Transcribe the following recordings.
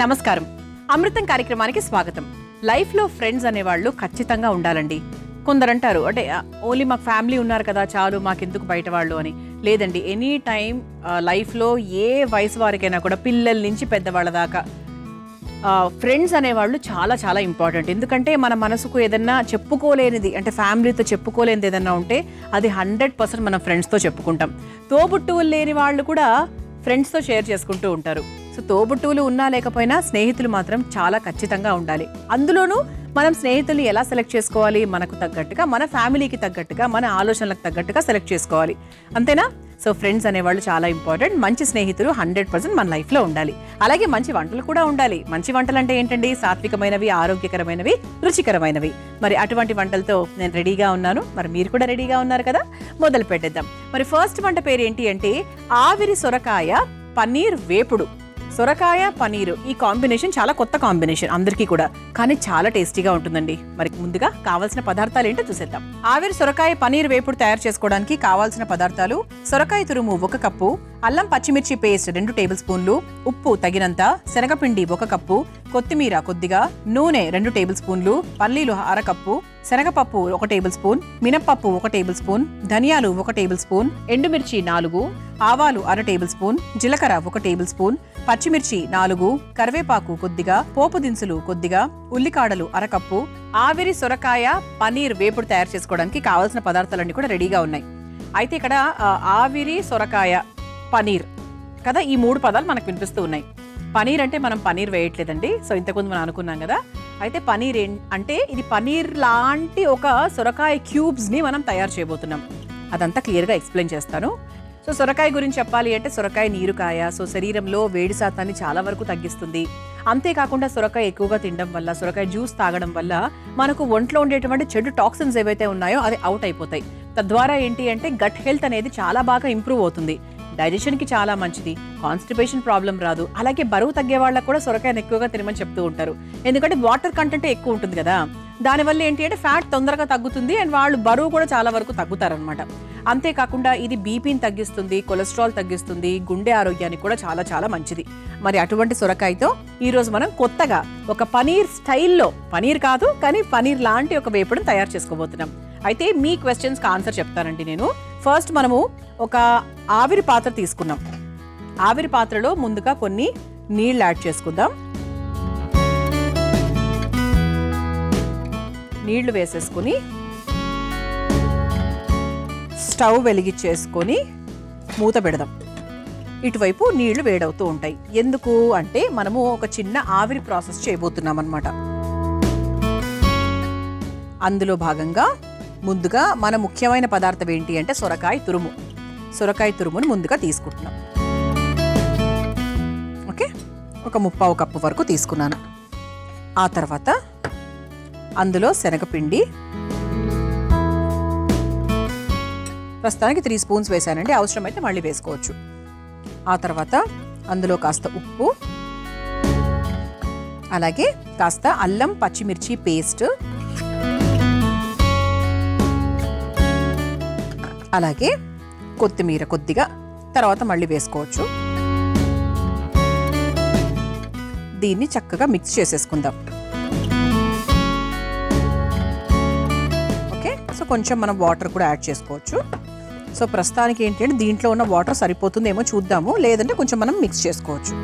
నమస్కారం. అమృతం కార్యక్రమానికి స్వాగతం. లైఫ్లో ఫ్రెండ్స్ అనేవాళ్ళు ఖచ్చితంగా ఉండాలండి. కొందరంటారు అంటే ఓన్లీ మాకు ఫ్యామిలీ ఉన్నారు కదా చాలు, మాకెందుకు బయట వాళ్ళు అని. లేదండి, ఎనీ టైం లైఫ్లో ఏ వయసు వారికైనా కూడా పిల్లల నుంచి పెద్దవాళ్ళ దాకా ఫ్రెండ్స్ అనేవాళ్ళు చాలా చాలా ఇంపార్టెంట్. ఎందుకంటే మన మనసుకు ఏదన్నా చెప్పుకోలేనిది అంటే ఫ్యామిలీతో చెప్పుకోలేనిది ఏదన్నా ఉంటే అది 100% మనం ఫ్రెండ్స్తో చెప్పుకుంటాం. తోబుట్టువులు లేని వాళ్ళు కూడా ఫ్రెండ్స్తో షేర్ చేసుకుంటూ ఉంటారు. సో తోబుట్టువులు ఉన్నా లేకపోయినా స్నేహితులు మాత్రం చాలా ఖచ్చితంగా ఉండాలి. అందులోనూ మనం స్నేహితుల్ని ఎలా సెలెక్ట్ చేసుకోవాలి? మనకు తగ్గట్టుగా, మన ఫ్యామిలీకి తగ్గట్టుగా, మన ఆలోచనలకు తగ్గట్టుగా సెలెక్ట్ చేసుకోవాలి. అంతేనా? సో ఫ్రెండ్స్ అనేవాళ్ళు చాలా ఇంపార్టెంట్. మంచి స్నేహితులు 100% మన లైఫ్లో ఉండాలి. అలాగే మంచి వంటలు కూడా ఉండాలి. మంచి వంటలు అంటే ఏంటండి? సాత్వికమైనవి, ఆరోగ్యకరమైనవి, రుచికరమైనవి. మరి అటువంటి వంటలతో నేను రెడీగా ఉన్నాను. మరి మీరు కూడా రెడీగా ఉన్నారు కదా? మొదలు పెట్టేద్దాం. మరి ఫస్ట్ వంట పేరు ఏంటి అంటే ఆవిరి సొరకాయ పన్నీర్ వేపుడు. సొరకాయ పనీరు ఈ కాంబినేషన్ చాలా కొత్త కాంబినేషన్ అందరికీ కూడా, కానీ చాలా టేస్టీగా ఉంటుందండి. మరి ముందుగా కావాల్సిన పదార్థాలు ఏంటో చూసేద్దాం. ఆవిరి సొరకాయ పనీర్ వేపుడు తయారు చేసుకోవడానికి కావాల్సిన పదార్థాలు: సొరకాయ తురుము 1 కప్పు, అల్లం పచ్చిమిర్చి పేస్ట్ 2 టేబుల్ స్పూన్లు, ఉప్పు తగినంత, శనగపిండి 1 కప్పు, కొత్తిమీర కొద్దిగా, నూనె 2 టేబుల్ స్పూన్లు, పల్లీలు 1/2 కప్పు, శనగపప్పు 1 టేబుల్ స్పూన్, మినప్పప్పు 1 టేబుల్ స్పూన్, ధనియాలు 1 టేబుల్ స్పూన్, ఎండుమిర్చి 4, ఆవాలు 1/2 టేబుల్ స్పూన్, జీలకర్ర 1 టేబుల్ స్పూన్, పచ్చిమిర్చి 4, కరివేపాకు కొద్దిగా, పోపు దినుసులు కొద్దిగా, ఉల్లికాడలు 1/2 కప్పు. ఆవిరి సొరకాయ పనీర్ వేపుడు తయారు చేసుకోవడానికి కావాల్సిన పదార్థాలన్నీ కూడా రెడీగా ఉన్నాయి. అయితే ఇక్కడ ఆవిరి సొరకాయ పనీర్ కదా, ఈ 3 పదాలు మనకు వినిపిస్తూ ఉన్నాయి. పనీర్ అంటే మనం పనీర్ వేయట్లేదండి. సో ఇంతకుముందు మనం అనుకున్నాం కదా. అయితే పనీర్ అంటే ఇది పనీర్ లాంటి ఒక సొరకాయ క్యూబ్స్ని మనం తయారు చేయబోతున్నాం. అదంతా క్లియర్గా ఎక్స్ప్లెయిన్ చేస్తాను. సో సొరకాయ గురించి చెప్పాలి అంటే సొరకాయ నీరుకాయ. సో శరీరంలో వేడి శాతాన్ని చాలా వరకు తగ్గిస్తుంది. అంతేకాకుండా సొరకాయ ఎక్కువగా తినడం వల్ల, సొరకాయ జ్యూస్ తాగడం వల్ల మనకు ఒంట్లో ఉండేటువంటి చెడు టాక్సిన్స్ ఏవైతే ఉన్నాయో అది అవుట్ అయిపోతాయి. తద్వారా ఏంటి అంటే గట్ హెల్త్ అనేది చాలా బాగా ఇంప్రూవ్ అవుతుంది. డైజెషన్కి చాలా మంచిది. కాన్స్టిపేషన్ ప్రాబ్లం రాదు. అలాగే బరువు తగ్గే వాళ్ళకు కూడా సొరకాయను ఎక్కువగా తినమని చెప్తూ ఉంటారు. ఎందుకంటే వాటర్ కంటెంట్ ఎక్కువ ఉంటుంది కదా. దానివల్ల ఏంటి అంటే ఫ్యాట్ తొందరగా తగ్గుతుంది అండ్ వాళ్ళు బరువు కూడా చాలా వరకు తగ్గుతారనమాట. అంతేకాకుండా ఇది బీపీని తగ్గిస్తుంది, కొలెస్ట్రాల్ తగ్గిస్తుంది, గుండె ఆరోగ్యానికి కూడా చాలా చాలా మంచిది. మరి అటువంటి సొరకాయతో ఈరోజు మనం కొత్తగా ఒక పనీర్ స్టైల్లో, పనీర్ కాదు కానీ పనీర్ లాంటి ఒక వేపుడుని తయారు చేసుకోబోతున్నాం. అయితే మీ క్వశ్చన్స్కి ఆన్సర్ చెప్తానండి నేను. ఫస్ట్ మనము ఒక ఆవిరి పాత్ర తీసుకున్నాం. ఆవిరి పాత్రలో ముందుగా కొన్ని నీళ్ళు యాడ్ చేసుకుందాం. నీళ్లు వేసేసుకుని స్టవ్ వెలిగించేసుకొని మూత పెడదాం. ఇటువైపు నీళ్లు వేడవుతూ ఉంటాయి. ఎందుకు అంటే మనము ఒక చిన్న ఆవిరి ప్రాసెస్ చేయబోతున్నాం అన్నమాట. అందులో భాగంగా ముందుగా మన ముఖ్యమైన పదార్థం ఏంటి అంటే సొరకాయ తురుము. సొరకాయ తురుమును ముందుగా తీసుకుంటున్నాం. ఓకే, ఒక 1/4 కప్పు వరకు తీసుకున్నాను. ఆ తర్వాత అందులో శనగపిండి ప్రస్తుతానికి 3 స్పూన్స్ వేసానండి. అవసరమైతే మళ్ళీ వేసుకోవచ్చు. ఆ తర్వాత అందులో కాస్త ఉప్పు, అలాగే కాస్త అల్లం పచ్చిమిర్చి పేస్ట్, అలాగే కొత్తిమీర కొద్దిగా తర్వాత మళ్ళీ వేసుకోవచ్చు. దీన్ని చక్కగా మిక్స్ చేసేసుకుందాం. ఓకే, సో కొంచెం మనం వాటర్ కూడా యాడ్ చేసుకోవచ్చు. సో ప్రస్తుతానికి ఏంటి అంటే దీంట్లో ఉన్న వాటర్ సరిపోతుందేమో చూద్దాము, లేదంటే కొంచెం మనం మిక్స్ చేసుకోవచ్చు.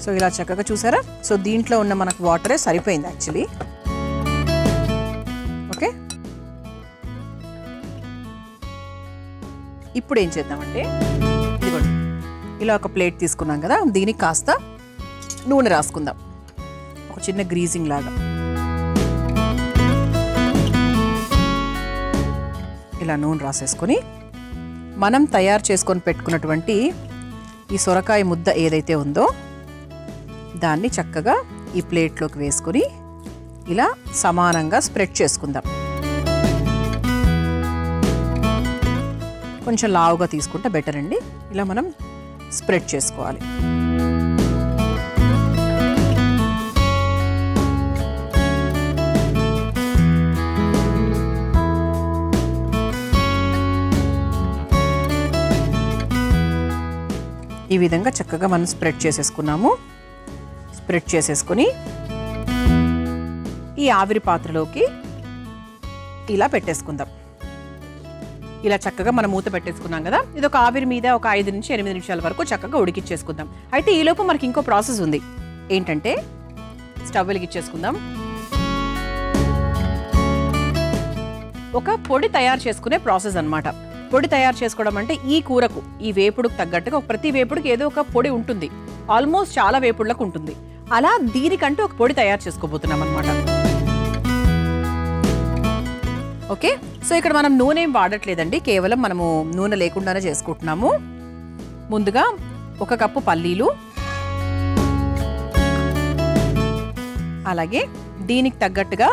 సో ఇలా చక్కగా చూసారా. సో దీంట్లో ఉన్న మనకు వాటరే సరిపోయింది యాక్చువల్లీ. ఓకే, ఇప్పుడు ఏం చేద్దామంటే ఇదిగోండి, ఇలా ఒక ప్లేట్ తీసుకున్నాం కదా, దీనికి కాస్త నూనె రాసుకుందాం. ఒక చిన్న గ్రీజింగ్ లాగా ఇలా నూనె రాసేసుకొని మనం తయారు చేసుకొని పెట్టుకున్నటువంటి ఈ సొరకాయ ముద్ద ఏదైతే ఉందో దాన్ని చక్కగా ఈ ప్లేట్లోకి వేసుకొని ఇలా సమానంగా స్ప్రెడ్ చేసుకుందాం. కొంచెం లావుగా తీసుకుంటే బెటర్ అండి. ఇలా మనం స్ప్రెడ్ చేసుకోవాలి. ఈ విధంగా చక్కగా మనం స్ప్రెడ్ చేసేసుకున్నాము. స్ప్రెడ్ చేసేసుకొని ఈ ఆవిరి పాత్రలోకి ఇలా పెట్టేసుకుందాం. ఇలా చక్కగా మనం మూత పెట్టేసుకున్నాం కదా, ఇది ఒక ఆవిరి మీద ఒక 5 నుంచి 8 నిమిషాల వరకు చక్కగా ఉడికిచ్చేసుకుందాం. అయితే ఈలోపు మనకి ఇంకో ప్రాసెస్ ఉంది. ఏంటంటే స్టవ్ వెలిగించేసుకుందాం. ఒక పొడి తయారు చేసుకునే ప్రాసెస్ అన్నమాట. పొడి తయారు చేసుకోవడం అంటే ఈ కూరకు, ఈ వేపుడుకు తగ్గట్టుగా ప్రతి వేపుడుకి ఏదో ఒక పొడి ఉంటుంది. ఆల్మోస్ట్ చాలా వేపుడులకు ఉంటుంది. అలా దీనికంటూ ఒక పొడి తయారు చేసుకోబోతున్నాం అనమాట. ఓకే, సో ఇక్కడ మనం నూనె ఏం వాడట్లేదండి, కేవలం మనము నూనె లేకుండానే చేసుకుంటున్నాము. ముందుగా 1 కప్పు పల్లీలు, అలాగే దీనికి తగ్గట్టుగా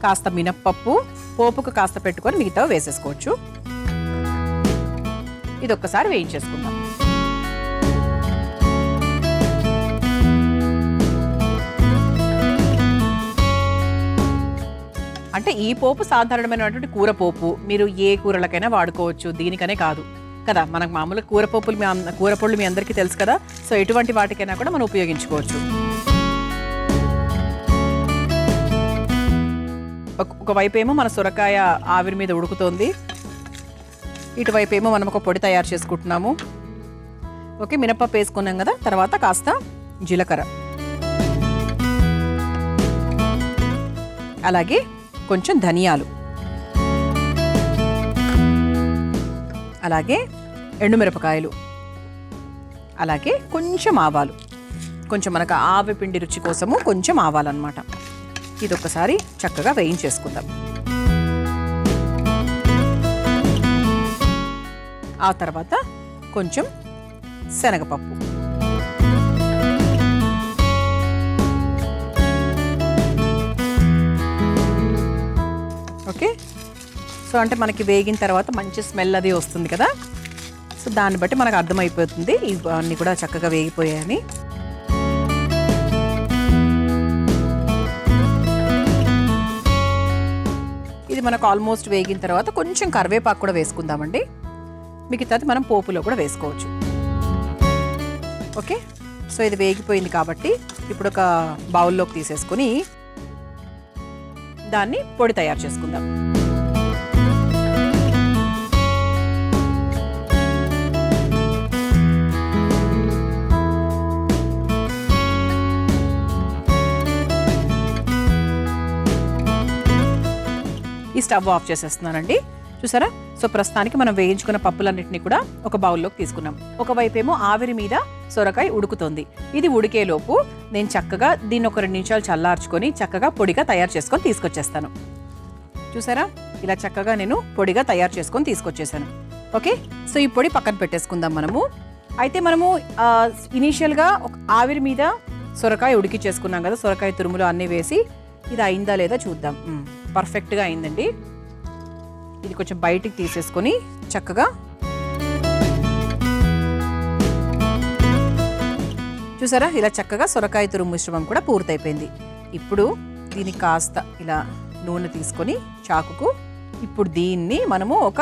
కాస్త మినప్పప్పు, పోపుకు కాస్త పెట్టుకొని మిగతా వేసేసుకోవచ్చు. ఇది ఒక్కసారి వేయించేసుకుందాం. అంటే ఈ పోపు సాధారణమైనటువంటి కూర పోపు, మీరు ఏ కూరలకైనా వాడుకోవచ్చు, దీనికనే కాదు కదా. మనకు మామూలుగా కూర పొడులు మీ అందరికీ తెలుసు కదా. సో ఎటువంటి వాటికైనా కూడా మనం ఉపయోగించుకోవచ్చు. ఒకవైపు ఏమో మన సొరకాయ ఆవిరి మీద ఉడుకుతోంది, ఇటువైపు ఏమో మనం ఒక పొడి తయారు చేసుకుంటున్నాము. ఓకే, మినపప్పు వేసుకున్నాం కదా, తర్వాత కాస్త జీలకర్ర, అలాగే కొంచెం ధనియాలు, అలాగే ఎండుమిరపకాయలు, అలాగే కొంచెం ఆవాలు, కొంచెం మనకు ఆవ పిండి రుచి కోసము కొంచెం ఆవాలన్నమాట. ఇది ఒకసారి చక్కగా వేయించేసుకుందాం. ఆ తర్వాత కొంచెం శనగపప్పు, ఓకే. సో అంటే మనకి వేగిన తర్వాత మంచి స్మెల్ అది వస్తుంది కదా. సో దాన్ని బట్టి మనకు అర్థమైపోతుంది ఇవన్నీ కూడా చక్కగా వేగిపోయాయని. ఇది మనకు ఆల్మోస్ట్ వేగిన తర్వాత కొంచెం కరివేపాకు కూడా వేసుకుందామండి. మిగతాది మనం పోపులో కూడా వేసుకోవచ్చు. ఓకే, సో ఇది వేగిపోయింది కాబట్టి ఇప్పుడు ఒక బౌల్లోకి తీసేసుకొని దాన్ని పొడి తయారు చేసుకుందాం. ఈ స్టవ్ ఆఫ్ చేసేస్తున్నానండి, చూసారా. సో ప్రస్తుతానికి మనం వేయించుకున్న పప్పులన్నింటినీ కూడా ఒక బౌల్లోకి తీసుకున్నాం. ఒకవైపు ఏమో ఆవిరి మీద సొరకాయ ఉడుకుతుంది. ఇది ఉడికేలోపు నేను చక్కగా దీన్ని ఒక 2 నిమిషాలు చల్లార్చుకొని చక్కగా పొడిగా తయారు చేసుకొని తీసుకొచ్చేస్తాను. చూసారా, ఇలా చక్కగా నేను పొడిగా తయారు చేసుకొని తీసుకొచ్చేసాను. ఓకే, సో ఈ పొడి పక్కన పెట్టేసుకుందాం మనము. అయితే మనము ఇనీషియల్గా ఒక ఆవిరి మీద సొరకాయ ఉడికి చేసుకున్నాం కదా, సొరకాయ తురుములు అన్నీ వేసి ఇది అయిందా లేదా చూద్దాం. పర్ఫెక్ట్గా అయిందండి. ఇది కొంచెం బయటికి తీసేసుకొని చక్కగా చూసారా, ఇలా చక్కగా సొరకాయ తురుము మిశ్రమం కూడా పూర్తయిపోయింది. ఇప్పుడు దీనికి కాస్త ఇలా నూనె తీసుకొని చాకుకు ఇప్పుడు దీన్ని మనము ఒక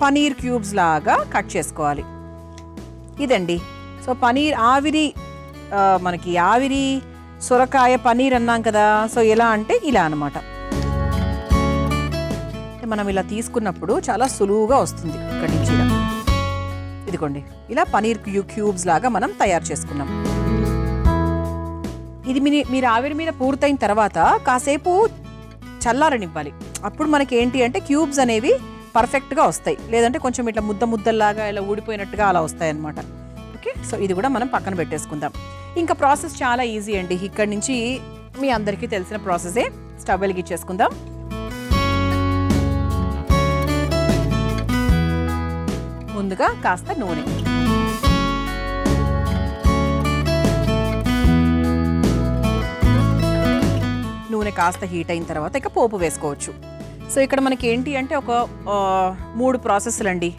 పనీర్ క్యూబ్స్ లాగా కట్ చేసుకోవాలి. ఇదండి. సో పనీర్ ఆవిరి, మనకి ఆవిరి సొరకాయ పనీర్ అన్నాం కదా. సో ఎలా అంటే ఇలా అన్నమాట. మనం ఇలా తీసుకున్నప్పుడు చాలా సులువుగా వస్తుంది. ఇక్కడి నుంచి ఇలా ఇదిగోండి, ఇలా పనీర్ క్యూబ్స్ లాగా మనం తయారు చేసుకున్నాం. ఇది మీరు ఆవిరి మీద పూర్తయిన తర్వాత కాసేపు చల్లారనివ్వాలి. అప్పుడు మనకి ఏంటి అంటే క్యూబ్స్ అనేవి పర్ఫెక్ట్గా వస్తాయి. లేదంటే కొంచెం ఇట్లా ముద్దలాగా ఇలా ఊడిపోయినట్టుగా అలా వస్తాయి అన్నమాట. ఓకే, సో ఇది కూడా మనం పక్కన పెట్టేసుకుందాం. ఇంకా ప్రాసెస్ చాలా ఈజీ అండి. ఇక్కడి నుంచి మీ అందరికీ తెలిసిన ప్రాసెసే. స్టవ్ వెలిగించేసుకుందాం. ముందుగా కాస్త నూనె, నూనె కాస్త హీట్ అయిన తర్వాత ఇక పోపు వేసుకోవచ్చు. సో ఇక్కడ మనకి ఏంటి అంటే ఒక 3 ప్రాసెస్లు అండి.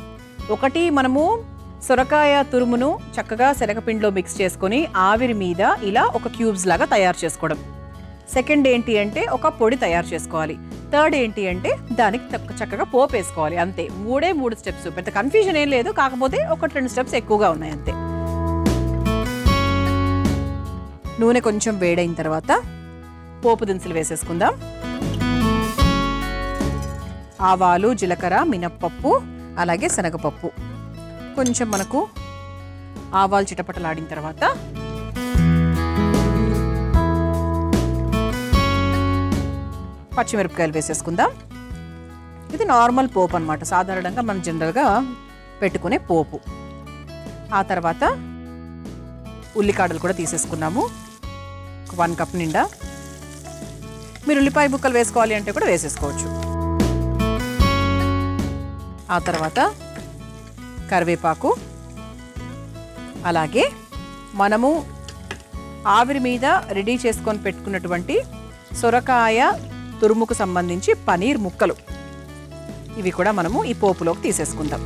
ఒకటి, మనము సొరకాయ తురుమును చక్కగా శనగపిండిలో మిక్స్ చేసుకొని ఆవిరి మీద ఇలా ఒక క్యూబ్స్ లాగా తయారు చేసుకోవడం. సెకండ్ ఏంటి అంటే ఒక పొడి తయారు చేసుకోవాలి. థర్డ్ ఏంటి అంటే దానికి చక్కగా పోపు వేసుకోవాలి. అంతే, 3 స్టెప్స్. పెద్ద కన్ఫ్యూజన్ ఏం లేదు, కాకపోతే 1-2 స్టెప్స్ ఎక్కువగా ఉన్నాయి అంతే. నూనె కొంచెం వేడైన తర్వాత పోపు దినుసులు వేసేసుకుందాం. ఆవాలు, జీలకర్ర, మినప్పప్పు, అలాగే శనగపప్పు. కొంచెం మనకు ఆవాలు చిటపటలాడిన తర్వాత పచ్చిమిరపకాయలు వేసేసుకుందాం. ఇది నార్మల్ పోపు అన్నమాట, సాధారణంగా మనం జనరల్గా పెట్టుకునే పోపు. ఆ తర్వాత ఉల్లికాడలు కూడా తీసేసుకున్నాము, 1 కప్ నిండా. మీరు ఉల్లిపాయ ముక్కలు వేసుకోవాలి అంటే కూడా వేసేసుకోవచ్చు. ఆ తర్వాత కరివేపాకు, అలాగే మనము ఆవిరి మీద రెడీ చేసుకొని పెట్టుకున్నటువంటి సొరకాయ తురుముకు సంబంధించి పనీర్ ముక్కలు, ఇవి కూడా మనము ఈ పోపులోకి తీసేసుకుందాం.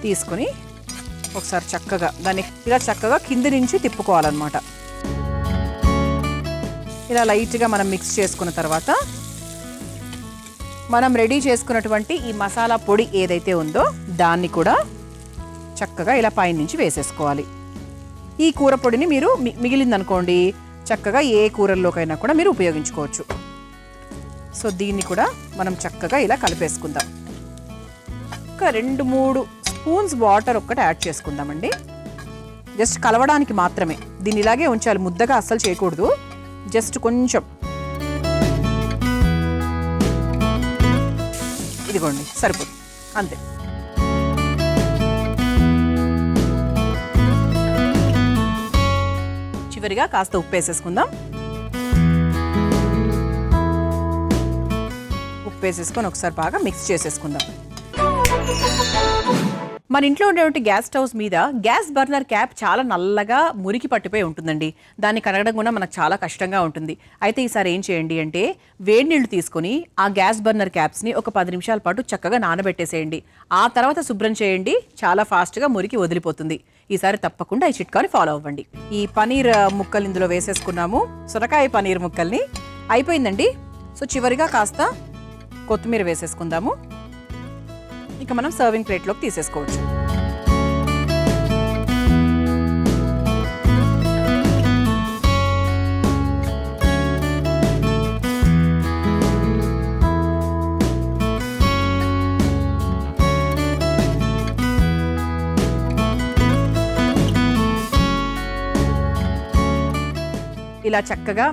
తీసుకొని ఒకసారి చక్కగా దాన్ని ఇలా చక్కగా కింది నుంచి తిప్పుకోవాలన్నమాట. ఇలా లైట్గా మనం మిక్స్ చేసుకున్న తర్వాత మనం రెడీ చేసుకున్నటువంటి ఈ మసాలా పొడి ఏదైతే ఉందో దాన్ని కూడా చక్కగా ఇలా పైనుంచి వేసేసుకోవాలి. ఈ కూర పొడిని మీరు మిగిలిందనుకోండి చక్కగా ఏ కూరల్లోకైనా కూడా మీరు ఉపయోగించుకోవచ్చు. సో దీన్ని కూడా మనం చక్కగా ఇలా కలిపేసుకుందాం. ఒక 2-3 స్పూన్స్ వాటర్ ఒక్కటి యాడ్ చేసుకుందామండి. జస్ట్ కలవడానికి మాత్రమే, దీన్ని ఇలాగే ఉంచాలి, ముద్దగా అస్సలు చేయకూడదు. జస్ట్ కొంచెం, ఇదిగోండి సరిపోతుంది, అంతే. చివరిగా కాస్త ఉప్పు వేసేసుకుందాం. ఉప్పు వేసేసుకొని ఒకసారి బాగా మిక్స్ చేసేసుకుందాం. మన ఇంట్లో ఉండేటువంటి గ్యాస్ స్టవ్స్ మీద గ్యాస్ బర్నర్ క్యాప్ చాలా నల్లగా మురికి పట్టిపోయి ఉంటుందండి. దాన్ని కడగడం కూడా మనకు చాలా కష్టంగా ఉంటుంది. అయితే ఈసారి ఏం చేయండి అంటే వేడి నీళ్లు తీసుకొని ఆ గ్యాస్ బర్నర్ క్యాప్స్ని ఒక 10 నిమిషాల పాటు చక్కగా నానబెట్టేసేయండి. ఆ తర్వాత శుభ్రం చేయండి, చాలా ఫాస్ట్గా మురికి వదిలిపోతుంది. ఈసారి తప్పకుండా ఈ చిట్కాని ఫాలో అవ్వండి. ఈ పనీర్ ముక్కలు ఇందులో వేసేసుకున్నాము, సొరకాయ పనీర్ ముక్కల్ని. అయిపోయిందండి. సో చివరిగా కాస్త కొత్తిమీర వేసేసుకుందాము. ఇక మనం సర్వింగ్ ప్లేట్లోకి తీసేసుకోవచ్చు. ఇలా చక్కగా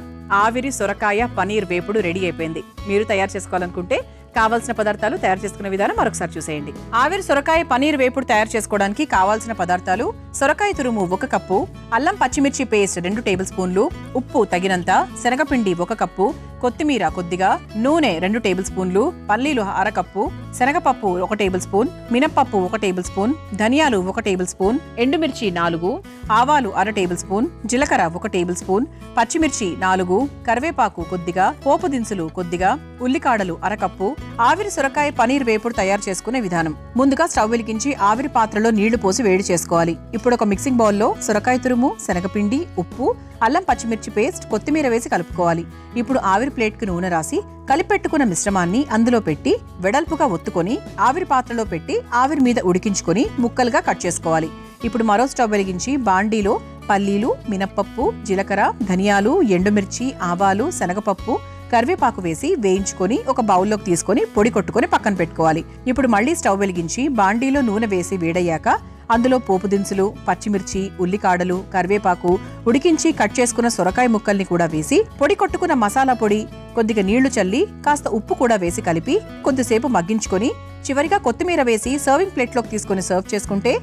ఆవిరి సొరకాయ పనీర్ వేపుడు రెడీ అయిపోయింది. మీరు తయారు చేసుకోవాలనుకుంటే కావాల్సిన పదార్థాలు, తయారు చేసుకునే విధానం మరొకసారి చూసేయండి. ఆవిరి సొరకాయ పనీర్ వేపుడు తయారు చేసుకోవడానికి కావాల్సిన పదార్థాలు: సొరకాయ తురుము 1 కప్పు, అల్లం పచ్చిమిర్చి పేస్ట్ 2 టేబుల్ స్పూన్లు, ఉప్పు తగినంత, శనగపిండి 1 కప్పు, కొత్తిమీర కొద్దిగా, నూనె 2 టేబుల్ స్పూన్లు, పల్లీలు 1/2 కప్పు, శనగపప్పు 1 టేబుల్ స్పూన్, మినప్పప్పు 1 టేబుల్ స్పూన్, ధనియాలు 1 టేబుల్ స్పూన్, ఎండుమిర్చి 4, ఆవాలు 1/2 టేబుల్ స్పూన్, జీలకర్ర 1 టేబుల్ స్పూన్, పచ్చిమిర్చి 4, కరివేపాకు కొద్దిగా, పోపు దినుసులు కొద్దిగా, ఉల్లికాడలు 1/2 కప్పు. ఆవిరి సొరకాయ పనీర్ వేపుడు తయారు చేసుకునే విధానం: ముందుగా స్టవ్ వెలిగించి ఆవిరి పాత్రలో నీళ్లు పోసి వేడి చేసుకోవాలి. ఇప్పుడు ఒక మిక్సింగ్ బౌల్లో సొరకాయ తురుము, శనగపిండి, ఉప్పు, అల్లం పచ్చిమిర్చి పేస్ట్, కొత్తిమీర వేసి కలుపుకోవాలి. ఇప్పుడు ఆవిరి ప్లేట్ కి నూనె రాసి కలిపెట్టుకున్న మిశ్రమాన్ని అందులో పెట్టి వెడల్పుగా ఒత్తుకొని ఆవిరి పాత్రలో పెట్టి ఆవిరి మీద ఉడికించుకొని ముక్కలుగా కట్ చేసుకోవాలి. ఇప్పుడు మరో స్టవ్ వెలిగించి బాండీలో పల్లీలు, మినప్పప్పు, జీలకర్ర, ధనియాలు, ఎండుమిర్చి, ఆవాలు, శనగపప్పు, కరివేపాకు వేసి వేయించుకొని ఒక బౌల్లోకి తీసుకొని పొడి కొట్టుకొని పక్కన పెట్టుకోవాలి. ఇప్పుడు మళ్ళీ స్టవ్ వెలిగించి బాండీలో నూనె వేసి వేడయ్యాక అందులో పోపు దినుసులు, పచ్చిమిర్చి, ఉల్లికాడలు, కరివేపాకు, ఉడికించి కట్ చేసుకున్న సొరకాయ ముక్కల్ని కూడా వేసి పొడి కొట్టుకున్న మసాలా పొడి, కొద్దిగా నీళ్లు చల్లి కాస్త ఉప్పు కూడా వేసి కలిపి కొద్దిసేపు మగ్గించుకొని చివరిగా కొత్తిమీర వేసి సర్వింగ్ ప్లేట్లోకి తీసుకొని సర్వ్ చేసుకుంటే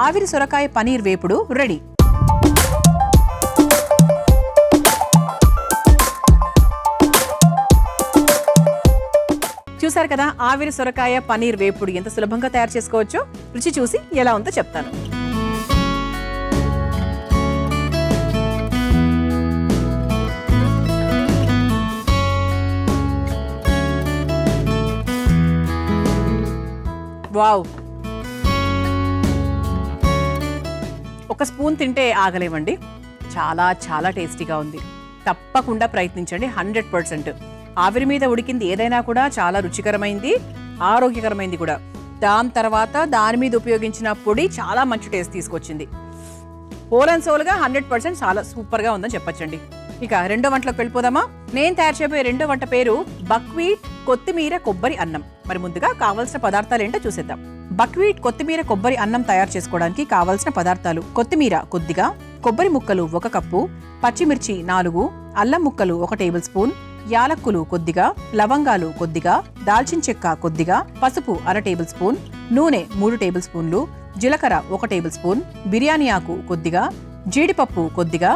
ఆవిరి సొరకాయ పనీర్ వేపుడు రెడీ. చూసారు కదా, ఆవిరి సొరకాయ పనీర్ వేపుడు ఎంత సులభంగా తయారు చేసుకోవచ్చో. రుచి చూసి ఎలా ఉందో చెప్తాను. వావ్, ఒక స్పూన్ తింటే ఆగలేమండి. చాలా చాలా టేస్టీగా ఉంది. తప్పకుండా ప్రయత్నించండి. 100%. ఆవిరి మీద ఉడికింది ఏదైనా కూడా చాలా రుచికరమైంది, ఆరోగ్యకరమైంది కూడా. దాని తర్వాత దాని మీద ఉపయోగించిన పొడి చాలా మంచి టేస్ట్ తీసుకొచ్చింది. హోల్ అండ్ సోల్గా 100% చాలా సూపర్గా ఉందని చెప్పొచ్చండి. ఇక రెండో వంటలోకి వెళ్ళిపోదామా? నేను తయారు చేయబోయే రెండో వంట పేరు బక్వీట్ కొత్తిమీర కొబ్బరి అన్నం. మరి ముందుగా కావాల్సిన పదార్థాలు ఏంటో చూసేద్దాం. బక్వీట్ కొత్తిమీర కొబ్బరి అన్నం తయారు చేసుకోవడానికి కావాల్సిన పదార్థాలు: కొత్తిమీర కొద్దిగా, కొబ్బరి ముక్కలు 1 కప్పు, పచ్చిమిర్చి 4, అల్లం ముక్కలు 1 టేబుల్ స్పూన్, యాలక్కులు కొద్దిగా, లవంగాలు కొద్దిగా, దాల్చిన చెక్క కొద్దిగా, పసుపు 1/2 టేబుల్ స్పూన్, నూనె 3 టేబుల్ స్పూన్లు, జీలకర్ర 1 టేబుల్ స్పూన్, బిర్యానీ ఆకు కొద్దిగా, జీడిపప్పు కొద్దిగా,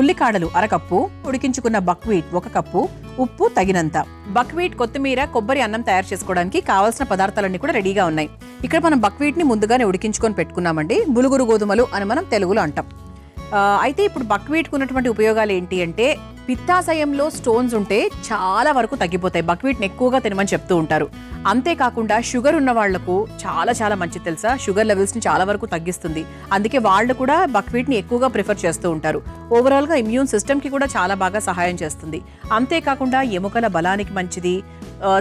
ఉల్లికాడలు 1/2 కప్పు, ఉడికించుకున్న బక్వీట్ 1 కప్పు, ఉప్పు తగినంత. బక్వీట్ కొత్తిమీర కొబ్బరి అన్నం తయారు చేసుకోవడానికి కావాల్సిన పదార్థాలన్నీ కూడా రెడీగా ఉన్నాయి. ఇక్కడ మనం బక్వీట్ ని ముందుగానే ఉడికించుకొని పెట్టుకున్నామండి. బులుగురు గోధుమలు అని మనం తెలుగులో అంటాం. అయితే ఇప్పుడు బక్వీట్కు ఉన్నటువంటి ఉపయోగాలు ఏంటి అంటే, పిత్తాశయంలో స్టోన్స్ ఉంటే చాలా వరకు తగ్గిపోతాయి. బక్వీట్ని ఎక్కువగా తినమని చెప్తూ ఉంటారు. అంతేకాకుండా షుగర్ ఉన్న వాళ్లకు చాలా చాలా మంచిది తెలుసా, షుగర్ లెవెల్స్ని చాలా వరకు తగ్గిస్తుంది. అందుకే వాళ్ళు కూడా బక్వీట్ని ఎక్కువగా ప్రిఫర్ చేస్తూ ఉంటారు. ఓవరాల్గా ఇమ్యూన్ సిస్టమ్కి కూడా చాలా బాగా సహాయం చేస్తుంది. అంతేకాకుండా ఎముకల బలానికి మంచిది,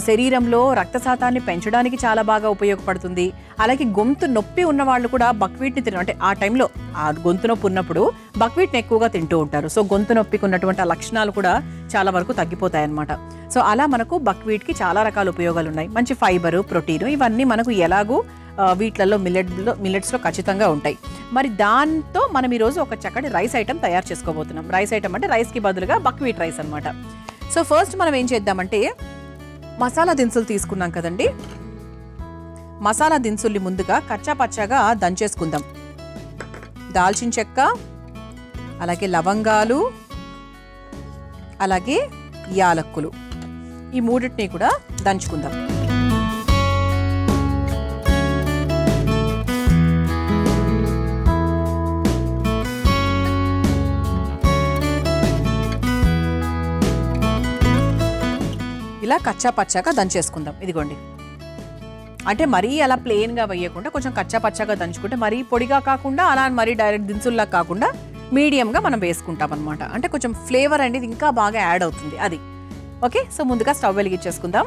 శరీరంలో రక్తశాతాన్ని పెంచడానికి చాలా బాగా ఉపయోగపడుతుంది. అలాగే గొంతు నొప్పి ఉన్న వాళ్ళు కూడా బక్వీట్ని తిన, అంటే ఆ టైంలో ఆ గొంతు నొప్పి ఉన్నప్పుడు బక్వీట్ని ఎక్కువగా తింటూ ఉంటారు. సో గొంతు నొప్పికి ఉన్నటువంటి ఆ లక్షణాలు కూడా చాలా వరకు తగ్గిపోతాయి అన్నమాట. సో అలా మనకు బక్వీట్కి చాలా రకాల ఉపయోగాలు ఉన్నాయి. మంచి ఫైబరు, ప్రోటీను ఇవన్నీ మనకు ఎలాగూ వీటిలలో మిల్లెట్స్లో ఖచ్చితంగా ఉంటాయి. మరి దాంతో మనం ఈరోజు ఒక చక్కటి రైస్ ఐటమ్ తయారు చేసుకోబోతున్నాం. రైస్ ఐటమ్ అంటే రైస్కి బదులుగా బక్వీట్ రైస్ అనమాట. సో ఫస్ట్ మనం ఏం చేద్దామంటే, మసాలా దినుసులు తీసుకున్నాం కదండి, మసాలా దినుసుల్ని ముందుగా కచ్చా పచ్చాగా దంచేసుకుందాం. దాల్చిన చెక్క, అలాగే లవంగాలు, అలాగే యాలక్కులు, ఈ మూడింటిని కూడా దంచుకుందాం. ఇలా కచ్చా పచ్చాగా దంచేసుకుందాం. ఇదిగోండి, అంటే మరీ అలా ప్లెయిన్గా వేయకుండా కొంచెం కచ్చా పచ్చాగా దంచుకుంటే, మరీ పొడిగా కాకుండా అలా మరీ డైరెక్ట్ దినుసుల్లా కాకుండా మీడియంగా మనం వేసుకుంటాం అనమాట. అంటే కొంచెం ఫ్లేవర్ అనేది ఇంకా బాగా యాడ్ అవుతుంది అది. ఓకే, సో ముందుగా స్టవ్ వెలిగించేసుకుందాం.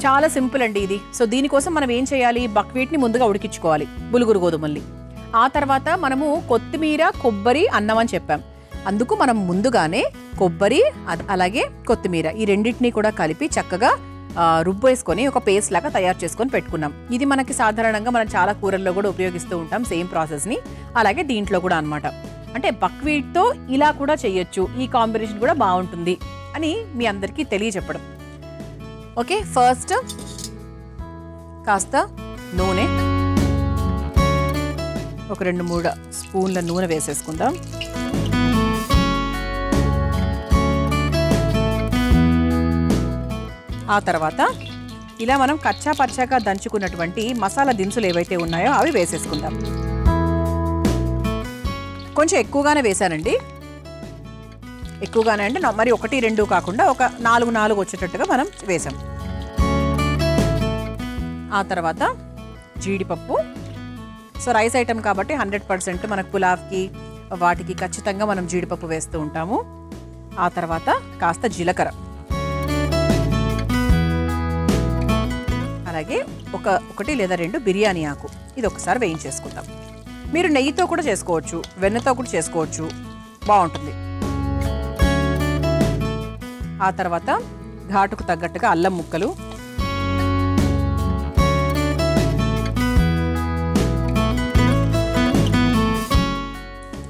చాలా సింపుల్ అండి ఇది. సో దీనికోసం మనం ఏం చేయాలి, బక్వీట్ని ముందుగా ఉడికించుకోవాలి, బులుగురు గోధుమల్ని. ఆ తర్వాత మనము కొత్తిమీర కొబ్బరి అన్నం అని చెప్పాం. అందుకు మనం ముందుగానే కొబ్బరి అలాగే కొత్తిమీర ఈ రెండింటినీ కూడా కలిపి చక్కగా రుబ్బేసుకొని ఒక పేస్ట్ లాగా తయారు చేసుకొని పెట్టుకున్నాం. ఇది మనకి సాధారణంగా మనం చాలా కూరల్లో కూడా ఉపయోగిస్తూ ఉంటాం సేమ్ ప్రాసెస్ని. అలాగే దీంట్లో కూడా అన్నమాట. అంటే బక్వీట్తో ఇలా కూడా చేయొచ్చు, ఈ కాంబినేషన్ కూడా బాగుంటుంది అని మీ అందరికీ తెలియజెప్పడం. ఓకే, ఫస్ట్ కాస్త నూనె, ఒక 2-3 స్పూన్ల నూనె వేసేసుకుందాం. ఆ తర్వాత ఇలా మనం కచ్చా పచ్చాగా దంచుకున్నటువంటి మసాలా దినుసులు ఏవైతే ఉన్నాయో అవి వేసేసుకుందాం. కొంచెం ఎక్కువగానే వేసానండి, ఎక్కువగానే అంటే మరి 1-2 కాకుండా ఒక 4 వచ్చేటట్టుగా మనం వేసాం. ఆ తర్వాత జీడిపప్పు. సో రైస్ ఐటమ్ కాబట్టి 100% మనకు పులావ్కి వాటికి ఖచ్చితంగా మనం జీడిపప్పు వేస్తూ ఉంటాము. ఆ తర్వాత కాస్త జీలకర్ర, అలాగే 1 లేదా 2 బిర్యానీ ఆకు. ఇది ఒకసారి వేయించేసుకుందాం. మీరు నెయ్యితో కూడా చేసుకోవచ్చు, వెన్నతో కూడా చేసుకోవచ్చు, బాగుంటుంది. ఆ తర్వాత ఘాటుకు తగ్గట్టుగా అల్లం ముక్కలు,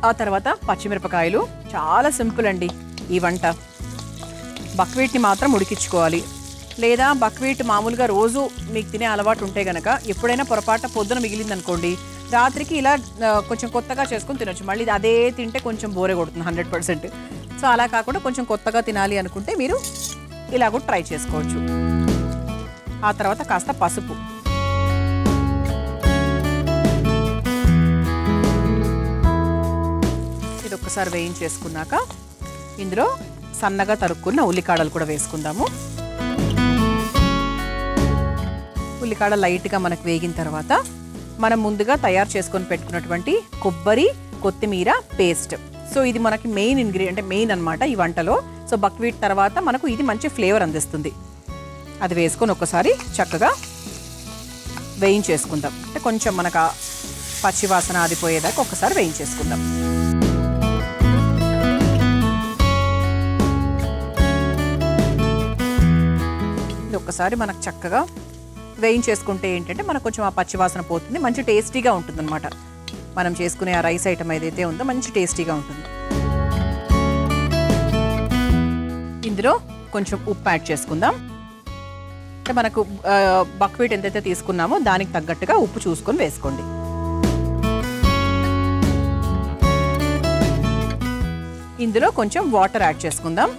ఆ తర్వాత పచ్చిమిరపకాయలు. చాలా సింపుల్ అండి ఈ వంట. బక్వీట్ని మాత్రం ఉడికించుకోవాలి. లేదా బక్వీట్ మామూలుగా రోజు మీకు తినే అలవాటు ఉంటే గనక ఎప్పుడైనా పొరపాటు పొద్దున మిగిలిందనుకోండి, రాత్రికి ఇలా కొంచెం కొత్తగా చేసుకొని తినొచ్చు. మళ్ళీ అదే తింటే కొంచెం బోరే కొడుతుంది 100%. సో అలా కాకుండా కొంచెం కొత్తగా తినాలి అనుకుంటే మీరు ఇలా కూడా ట్రై చేసుకోవచ్చు. ఆ తర్వాత కాస్త పసుపు, ఇది ఒక్కసారి వేయించేసుకున్నాక ఇందులో సన్నగా తరుక్కున్న ఉల్లికాడలు కూడా వేసుకుందాము. ఉల్లికాడ లైట్గా మనకు వేగిన తర్వాత మనం ముందుగా తయారు చేసుకొని పెట్టుకున్నటువంటి కొబ్బరి కొత్తిమీర పేస్ట్. సో ఇది మనకి మెయిన్ ఇంగ్రీడియంట్, మెయిన్ అనమాట ఈ వంటలో. సో బక్వీట్ తర్వాత మనకు ఇది మంచి ఫ్లేవర్ అందిస్తుంది. అది వేసుకొని ఒకసారి చక్కగా వేయించేసుకుందాం. అంటే కొంచెం మనకు పచ్చివాసన ఆదిపోయేదాకా ఒకసారి వేయించేసుకుందాం. ఇది ఒక్కసారి మనకు చక్కగా వేయించేసుకుంటే ఏంటంటే మనకు కొంచెం ఆ పచ్చివాసన పోతుంది, మంచి టేస్టీగా ఉంటుంది అనమాట. మనం చేసుకునే ఆ రైస్ ఐటమ్ ఏదైతే ఉందో మంచి టేస్టీగా ఉంటుంది. ఇందులో కొంచెం ఉప్పు యాడ్ చేసుకుందాం. అంటే మనకు బక్వీట్ ఎంతైతే తీసుకున్నామో దానికి తగ్గట్టుగా ఉప్పు చూసుకొని వేసుకోండి. ఇందులో కొంచెం వాటర్ యాడ్ చేసుకుందాం.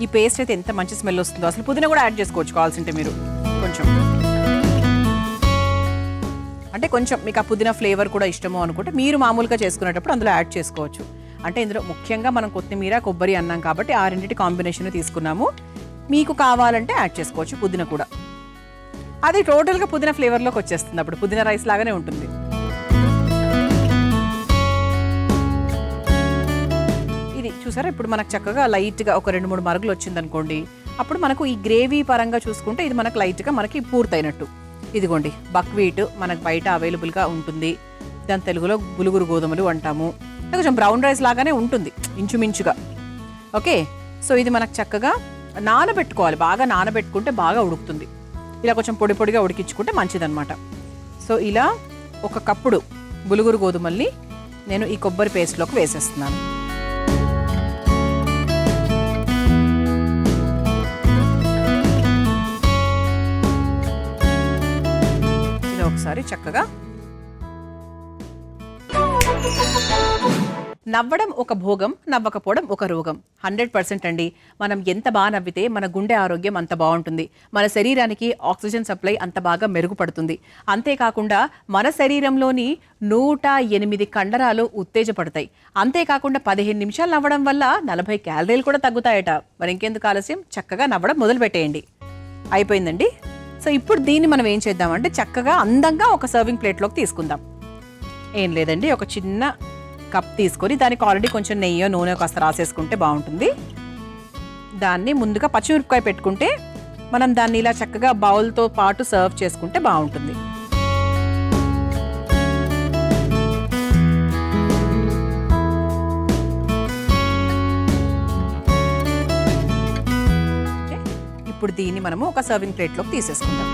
ఈ పేస్ట్ అయితే ఎంత మంచి స్మెల్ వస్తుందో, అసలు పుదీనా కూడా యాడ్ చేసుకోవచ్చు కావాల్సింటే మీరు. కొంచెం అంటే కొంచెం మీకు ఆ పుదీనా ఫ్లేవర్ కూడా ఇష్టమో అనుకుంటే మీరు మామూలుగా చేసుకునేటప్పుడు అందులో యాడ్ చేసుకోవచ్చు. అంటే ఇందులో ముఖ్యంగా మనం కొత్తిమీర కొబ్బరి అన్నాం కాబట్టి ఆ రెండింటి కాంబినేషన్ తీసుకున్నాము. మీకు కావాలంటే యాడ్ చేసుకోవచ్చు పుదీనా కూడా. అది టోటల్గా పుదీనా ఫ్లేవర్లోకి వచ్చేస్తుంది, అప్పుడు పుదీనా రైస్ లాగానే ఉంటుంది. ఇది చూసారా, ఇప్పుడు మనకు చక్కగా లైట్గా ఒక 2-3 మరుగులు వచ్చిందనుకోండి, అప్పుడు మనకు ఈ గ్రేవీ పరంగా చూసుకుంటే ఇది మనకు లైట్గా మనకి పూర్తయినట్టు. ఇదిగోండి బక్వీట్ మనకు బయట అవైలబుల్గా ఉంటుంది. దాని తెలుగులో బులుగురు గోధుమలు అంటాము. కొంచెం బ్రౌన్ రైస్ లాగానే ఉంటుంది ఇంచుమించుగా. ఓకే, సో ఇది మనకు చక్కగా నానబెట్టుకోవాలి. బాగా నానబెట్టుకుంటే బాగా ఉడుకుతుంది. ఇలా కొంచెం పొడి పొడిగా ఉడికించుకుంటే మంచిదన్నమాట. సో ఇలా 1 కప్పుడు బులుగురు గోధుమల్ని నేను ఈ కొబ్బరి పేస్ట్లోకి వేసేస్తున్నాను. ఇలా ఒకసారి చక్కగా. నవ్వడం ఒక భోగం, నవ్వకపోవడం ఒక రోగం. 100% అండి. మనం ఎంత బాగా నవ్వితే మన గుండె ఆరోగ్యం అంత బాగుంటుంది, మన శరీరానికి ఆక్సిజన్ సప్లై అంత బాగా మెరుగుపడుతుంది. అంతేకాకుండా మన శరీరంలోని 108 కండరాలు ఉత్తేజపడతాయి. అంతేకాకుండా 15 నిమిషాలు నవ్వడం వల్ల 40 క్యాలరీలు కూడా తగ్గుతాయట. మరి ఇంకెందుకు ఆలస్యం, చక్కగా నవ్వడం మొదలు పెట్టేయండి. అయిపోయిందండి. సో ఇప్పుడు దీన్ని మనం ఏం చేద్దామంటే చక్కగా అందంగా ఒక సర్వింగ్ ప్లేట్లోకి తీసుకుందాం. ఏం లేదండి, ఒక చిన్న కప్ తీసుకొని దానికి ఆల్రెడీ కొంచెం నెయ్యో నూనె కాస్త రాసేసుకుంటే బాగుంటుంది. దాన్ని ముందుగా పచ్చిమిరపకాయ పెట్టుకుంటే మనం దాన్ని ఇలా చక్కగా బౌల్తో పాటు సర్వ్ చేసుకుంటే బాగుంటుంది. ఇప్పుడు దీన్ని మనము ఒక సర్వింగ్ ప్లేట్లోకి తీసేసుకుందాం.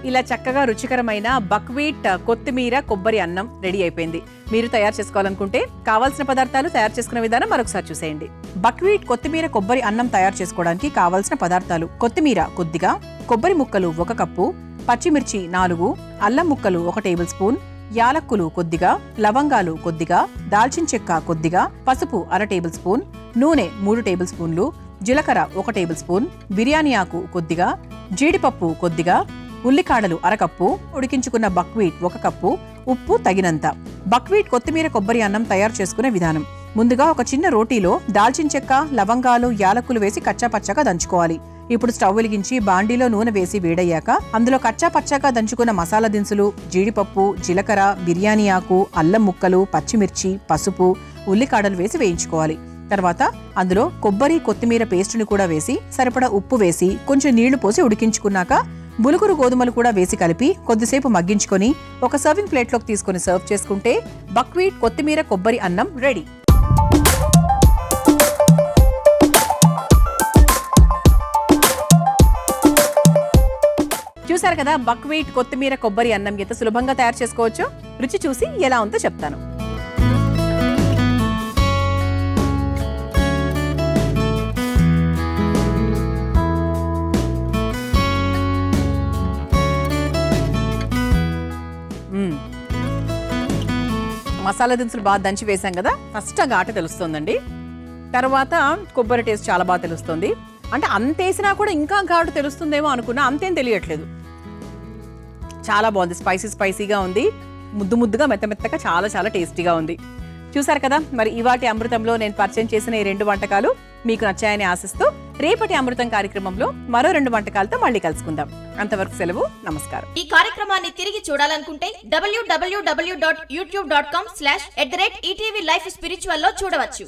ఇలా చక్కగా రుచికరమైన బక్వీట్ కొత్తిమీర కొబ్బరి అన్నం రెడీ అయిపోయింది. మీరు తయారు చేసుకోవాలనుకుంటే కావాల్సిన పదార్థాలు, తయారు చేసుకునే విధానం మరొకసారి చూసేయండి. బక్వీట్ కొత్తిమీర కొబ్బరి అన్నం తయారు చేసుకోవడానికి కావాల్సిన పదార్థాలు: కొత్తిమీర కొద్దిగా, కొబ్బరి ముక్కలు 1 కప్పు, పచ్చిమిర్చి 4, అల్లం ముక్కలు 1 టేబుల్ స్పూన్, యాలక్కులు కొద్దిగా, లవంగాలు కొద్దిగా, దాల్చిన చెక్క కొద్దిగా, పసుపు 1/2 టేబుల్ స్పూన్, నూనె 3 టేబుల్ స్పూన్లు, జీలకర్ర 1 టేబుల్ స్పూన్, బిర్యానీ ఆకు కొద్దిగా, జీడిపప్పు కొద్దిగా, ఉల్లికాడలు 1/2 కప్పు, ఉడికించుకున్న బక్వీట్ 1 కప్పు, ఉప్పు తగినంత. బక్వీట్ కొత్తిమీర కొబ్బరి అన్నం తయారు చేసుకునే విధానం: ముందుగా ఒక చిన్న రోటీలో దాల్చిన చెక్క, లవంగాలు, యాలకులు వేసి కచ్చా పచ్చగా దంచుకోవాలి. ఇప్పుడు స్టవ్ వెలిగించి బాండీలో నూనె వేసి వేడయ్యాక అందులో కచ్చా పచ్చగా దంచుకున్న మసాలా దినుసులు, జీడిపప్పు, జీలకర్ర, బిర్యానీ ఆకు, అల్లం ముక్కలు, పచ్చిమిర్చి, పసుపు, ఉల్లికాడలు వేసి వేయించుకోవాలి. తర్వాత అందులో కొబ్బరి కొత్తిమీర పేస్టుని కూడా వేసి సరిపడా ఉప్పు వేసి కొంచెం నీళ్లు పోసి ఉడికించుకున్నాక బులుగురు గోధుమలు కూడా వేసి కలిపి కొద్దిసేపు మగ్గించుకొని ఒక సర్వింగ్ ప్లేట్లోకి తీసుకుని సర్వ్ చేసుకుంటే బక్వీట్ కొత్తిమీర కొబ్బరి అన్నం రెడీ. చూసారు కదా, బక్వీట్ కొత్తిమీర కొబ్బరి అన్నం ఎంత సులభంగా తయారు చేసుకోవచ్చో. రుచి చూసి ఎలా ఉందో చెప్తాను. మసాలా దినుసులు బాగా దంచి వేసాం కదా, ఫస్ట్ ఆ ఘాటు తెలుస్తుందండి. తర్వాత కొబ్బరి టేస్ట్ చాలా బాగా తెలుస్తుంది. అంటే అంతేసినా కూడా ఇంకా ఘాటు తెలుస్తుందేమో అనుకున్నా, అంతేం తెలియట్లేదు. చాలా బాగుంది, స్పైసీగా ఉంది, ముద్దుగా మెత్తగా చాలా చాలా టేస్టీగా ఉంది. చూసారు కదా, మరి ఇవాటి అమృతంలో నేను పరిచయం చేసిన ఈ 2 వంటకాలు మీకు నచ్చాయని ఆశిస్తూ రేపటి అమృతం కార్యక్రమంలో మరో 2 వంటకాలతో మళ్ళీ కలుసుకుందాం. అంతవరకు సెలవు, నమస్కారం. ఈ కార్యక్రమాన్ని తిరిగి చూడాలనుకుంటే www.youtube.com/ETV Life Spiritual లో చూడవచ్చు.